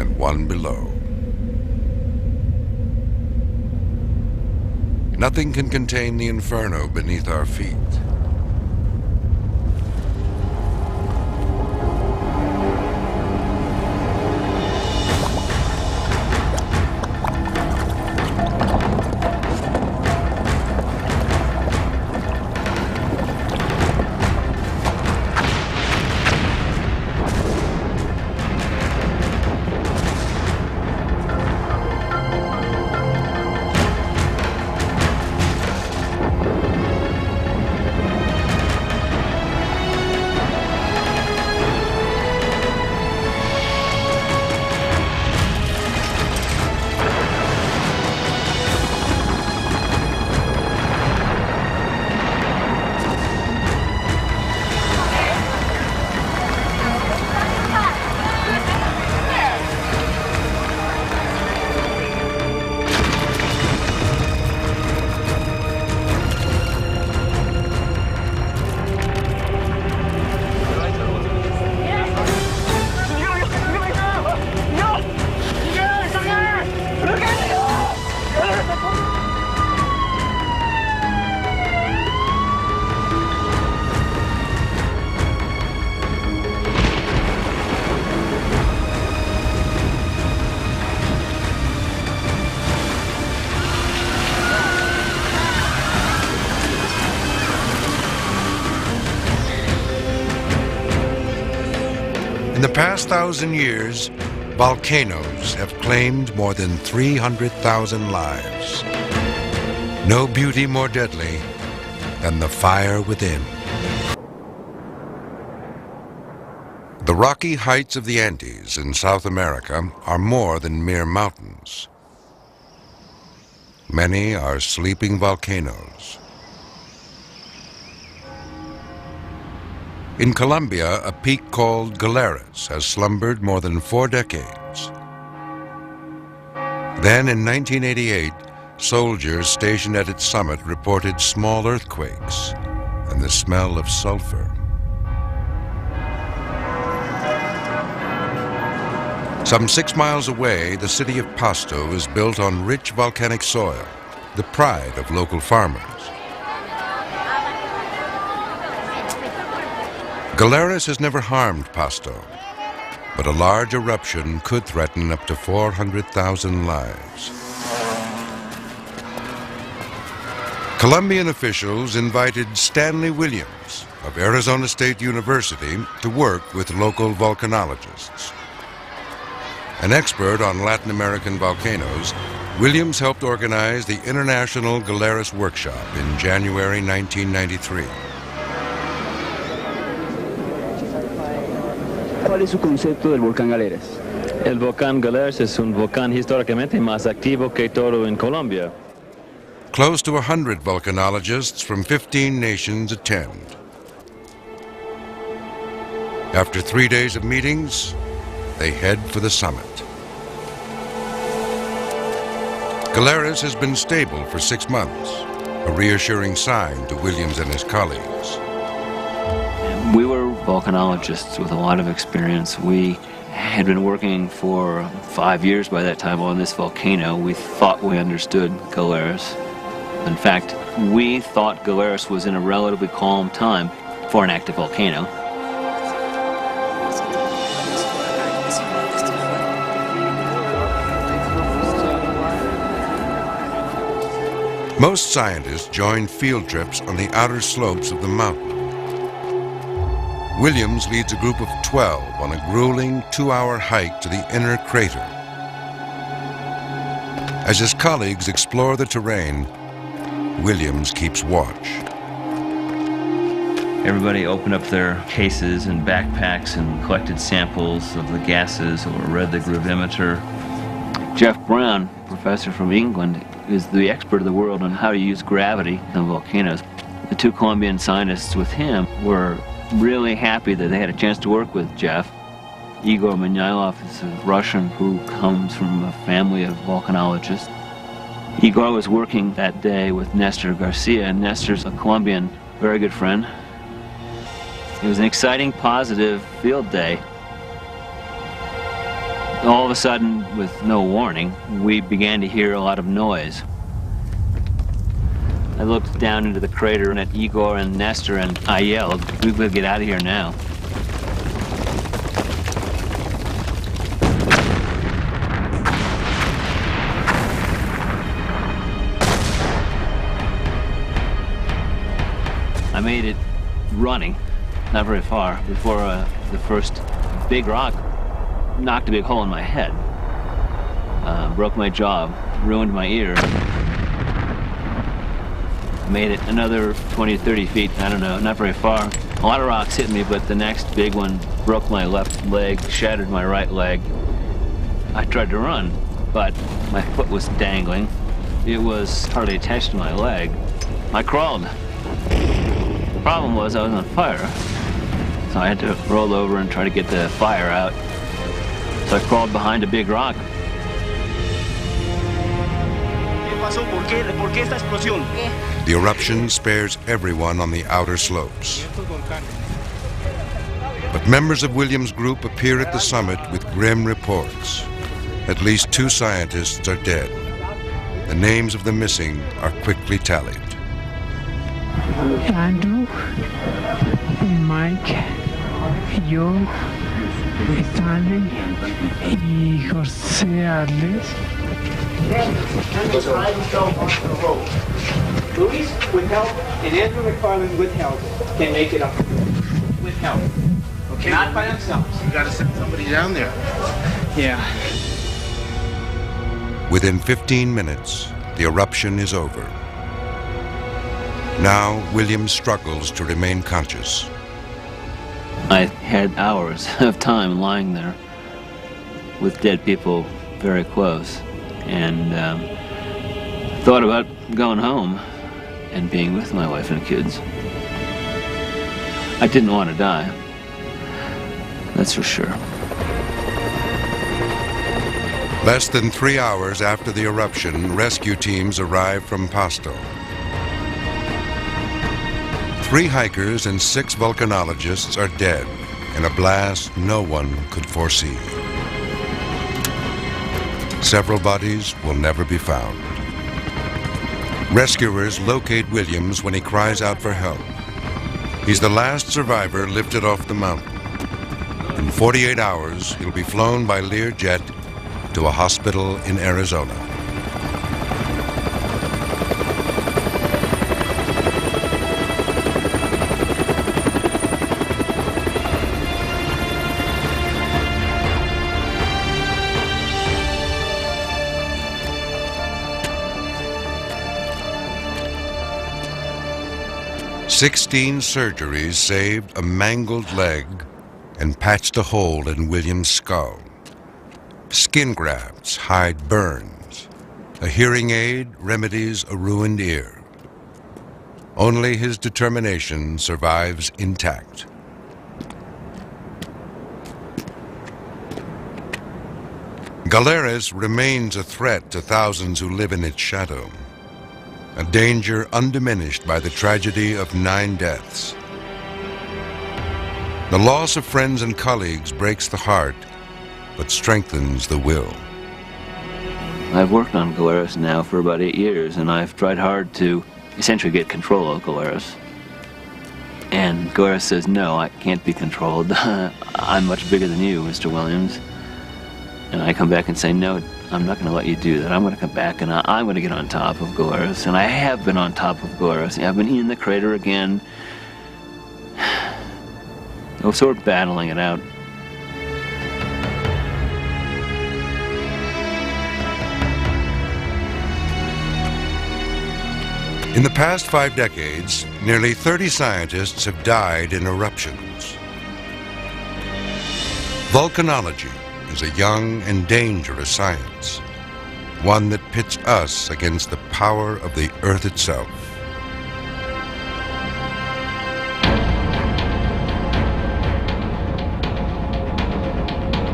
and one below. Nothing can contain the inferno beneath our feet. In the past 1,000 years, volcanoes have claimed more than 300,000 lives. No beauty more deadly than the fire within. The rocky heights of the Andes in South America are more than mere mountains. Many are sleeping volcanoes. In Colombia, a peak called Galeras has slumbered more than 4 decades. Then in 1988, soldiers stationed at its summit reported small earthquakes and the smell of sulfur. Some 6 miles away, the city of Pasto is built on rich volcanic soil, the pride of local farmers. Galeras has never harmed Pasto, but a large eruption could threaten up to 400,000 lives. Colombian officials invited Stanley Williams of Arizona State University to work with local volcanologists. An expert on Latin American volcanoes, Williams helped organize the International Galeras Workshop in January 1993. ¿Cuál es su concepto del volcán Galeras? El volcán Galeras es un volcán históricamente más activo que todo en Colombia. Close to 100 volcanologists from 15 nations attend. After 3 days of meetings, they head for the summit. Galeras has been stable for 6 months, a reassuring sign to Williams and his colleagues. We were volcanologists with a lot of experience. We had been working for 5 years by that time on this volcano. We thought we understood Galeras. In fact, we thought Galeras was in a relatively calm time for an active volcano. Most scientists join field trips on the outer slopes of the mountain. Williams leads a group of 12 on a grueling 2-hour hike to the inner crater. As his colleagues explore the terrain, Williams keeps watch. Everybody opened up their cases and backpacks and collected samples of the gases or read the gravimeter. Jeff Brown, professor from England, is the expert of the world on how to use gravity in volcanoes. The 2 Colombian scientists with him were really happy that they had a chance to work with Jeff. Igor Manyailov is a Russian who comes from a family of volcanologists. Igor was working that day with Nestor Garcia, and Nestor's a Colombian, very good friend. It was an exciting, positive field day. All of a sudden, with no warning, we began to hear a lot of noise. I looked down into the crater at Igor and Nestor, and I yelled, "We will get out of here now." I made it running, not very far, before the first big rock knocked a big hole in my head, broke my jaw, ruined my ear. Made it another 20 to 30 feet, I don't know, not very far. A lot of rocks hit me, but the next big one broke my left leg, shattered my right leg. I tried to run, but my foot was dangling. It was hardly attached to my leg. I crawled. The problem was I was on fire, so I had to roll over and try to get the fire out. So I crawled behind a big rock. The eruption spares everyone on the outer slopes. But members of Williams' group appear at the summit with grim reports. At least 2 scientists are dead. The names of the missing are quickly tallied. Andrew, Mike, yo, Stanley y José Arles. Luis, with help, and Andrew McFarland with help can make it up. With help. Okay. Not by themselves. You gotta send somebody down there. Yeah. Within 15 minutes, the eruption is over. Now, Williams struggles to remain conscious. I had hours of time lying there with dead people very close, and thought about going home and being with my wife and kids. I didn't want to die, that's for sure. Less than 3 hours after the eruption, rescue teams arrive from Pasto. 3 hikers and 6 volcanologists are dead in a blast no one could foresee. Several bodies will never be found. Rescuers locate Williams when he cries out for help. He's the last survivor lifted off the mountain. In 48 hours, he'll be flown by Learjet to a hospital in Arizona. "16 surgeries saved a mangled leg and patched a hole in Williams' skull. Skin grafts hide burns. A hearing aid remedies a ruined ear. Only his determination survives intact." Galeras remains a threat to thousands who live in its shadow. A danger undiminished by the tragedy of 9 deaths. The loss of friends and colleagues breaks the heart, but strengthens the will. I've worked on Galeras now for about 8 years, and I've tried hard to essentially get control of Galeras. And Galeras says, "No, I can't be controlled. I'm much bigger than you, Mr. Williams." And I come back and say, "No, I'm not going to let you do that. I'm going to come back and I'm going to get on top of Galeras." And I have been on top of Galeras. I've been in the crater again. I'm sort of battling it out. In the past 5 decades, nearly 30 scientists have died in eruptions. Volcanology is a young and dangerous science, one that pits us against the power of the Earth itself.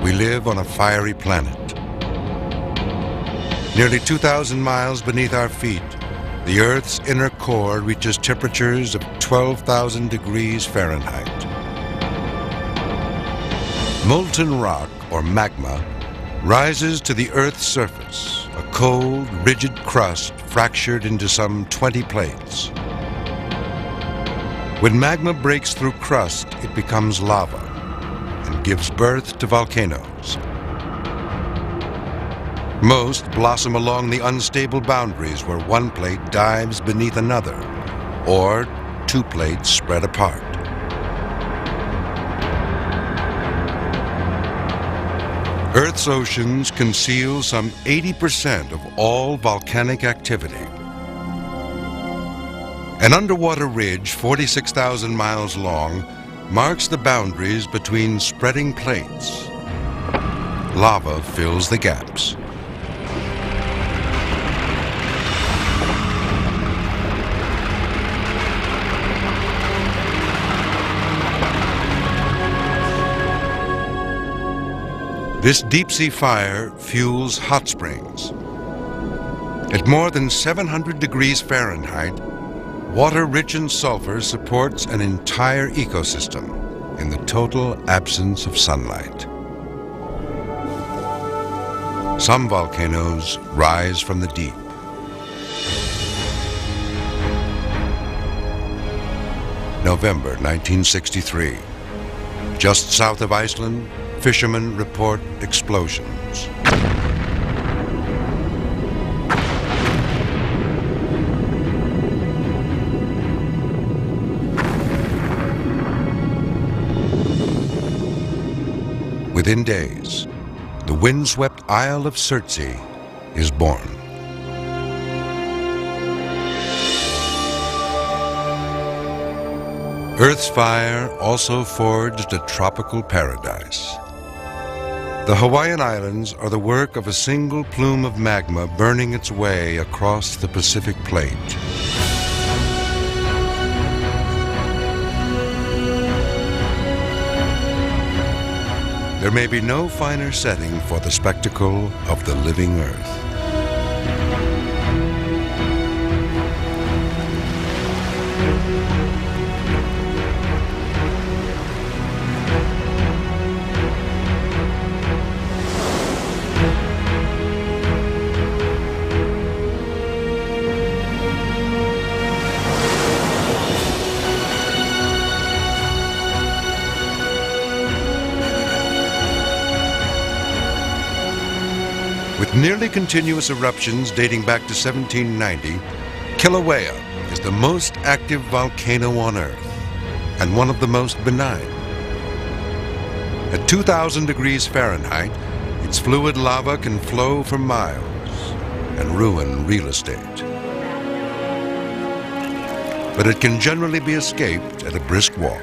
We live on a fiery planet. Nearly 2,000 miles beneath our feet, the Earth's inner core reaches temperatures of 12,000 degrees Fahrenheit. Molten rock, or magma, rises to the Earth's surface, a cold, rigid crust fractured into some 20 plates. When magma breaks through crust, it becomes lava and gives birth to volcanoes. Most blossom along the unstable boundaries where one plate dives beneath another, or two plates spread apart. Earth's oceans conceal some 80% of all volcanic activity. An underwater ridge 46,000 miles long marks the boundaries between spreading plates. Lava fills the gaps. This deep-sea fire fuels hot springs. At more than 700 degrees Fahrenheit, water rich in sulfur supports an entire ecosystem in the total absence of sunlight. Some volcanoes rise from the deep. November 1963. Just south of Iceland, fishermen report explosions. Within days, the windswept Isle of Surtsey is born. Earth's fire also forged a tropical paradise. The Hawaiian Islands are the work of a single plume of magma burning its way across the Pacific Plate. There may be no finer setting for the spectacle of the living Earth. With nearly continuous eruptions dating back to 1790, Kilauea is the most active volcano on Earth and one of the most benign. At 2,000 degrees Fahrenheit, its fluid lava can flow for miles and ruin real estate. But it can generally be escaped at a brisk walk.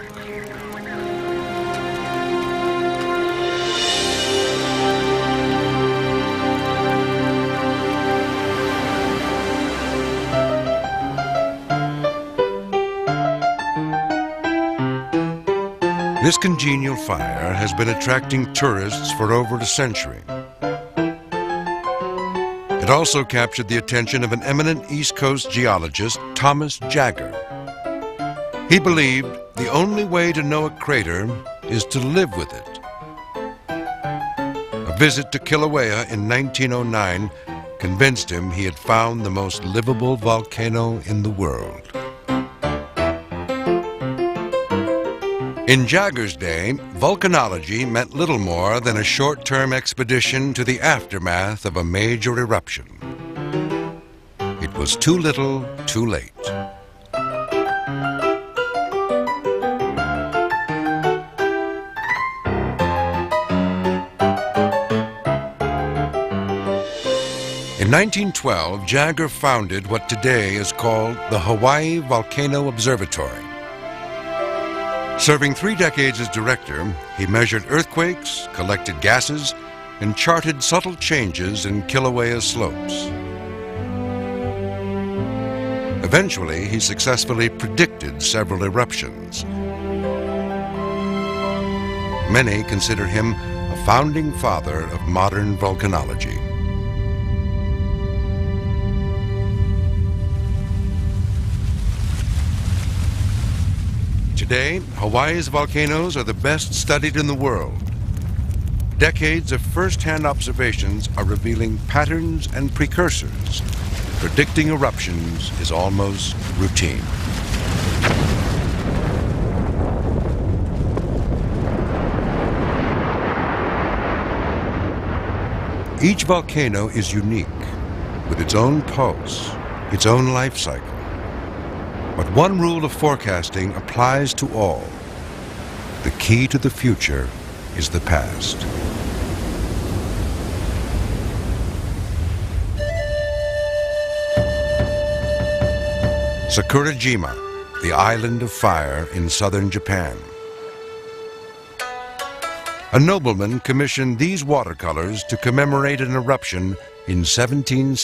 This congenial fire has been attracting tourists for over a century. It also captured the attention of an eminent East Coast geologist, Thomas Jagger. He believed the only way to know a crater is to live with it. A visit to Kilauea in 1909 convinced him he had found the most livable volcano in the world. In Jagger's day, volcanology meant little more than a short-term expedition to the aftermath of a major eruption. It was too little, too late. In 1912, Jagger founded what today is called the Hawaii Volcano Observatory. Serving 3 decades as director, he measured earthquakes, collected gases, and charted subtle changes in Kilauea's slopes. Eventually, he successfully predicted several eruptions. Many consider him a founding father of modern volcanology. Today, Hawaii's volcanoes are the best studied in the world. decades of first-hand observations are revealing patterns and precursors. Predicting eruptions is almost routine. Each volcano is unique, with its own pulse, its own life cycle. But one rule of forecasting applies to all. The key to the future is the past. Sakurajima, the island of fire in southern Japan. A nobleman commissioned these watercolors to commemorate an eruption in 1770.